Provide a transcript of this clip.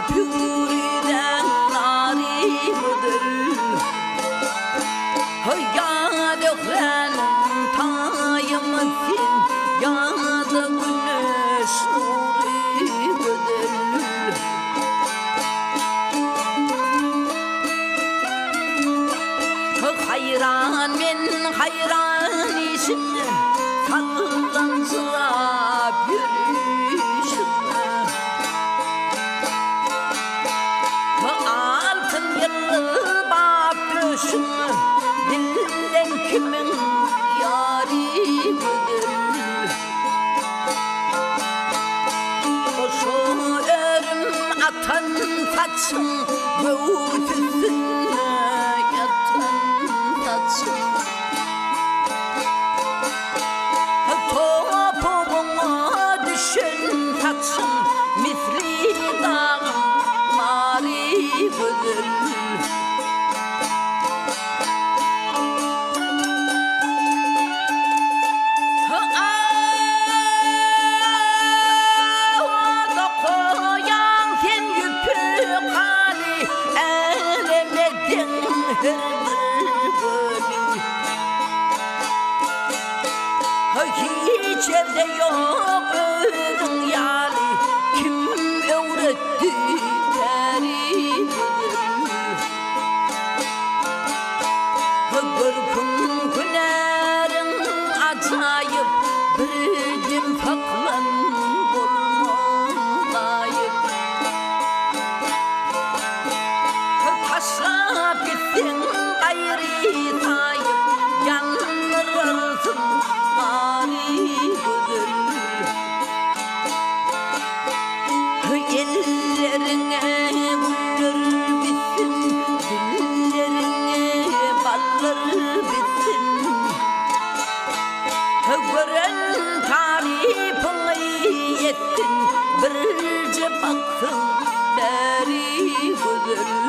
püriden nari mıdır? Ya döklen tayımsın, ya da güneş nuri mıdır? Hayran men hayran işine, sallansa yürüyüşüne. Altın yıllı bak düşüne, bilden kimin yari mıdır? Şu örüm atan saçın göğsüne yatan saçın. Topuğuma düşen saçın misli dağım mari mıdır? Hiç evde yok öğün yali, kim öğretti deridir? Görküm günerin acayip, birdim faklan bulmayıp. Taşla gitsin gayri sayıp, yanırırsın mani güdür. Ellerine güller bitsin, dillerine ballar bitsin. Gören tarifini ettin, birce baktın beri güdür.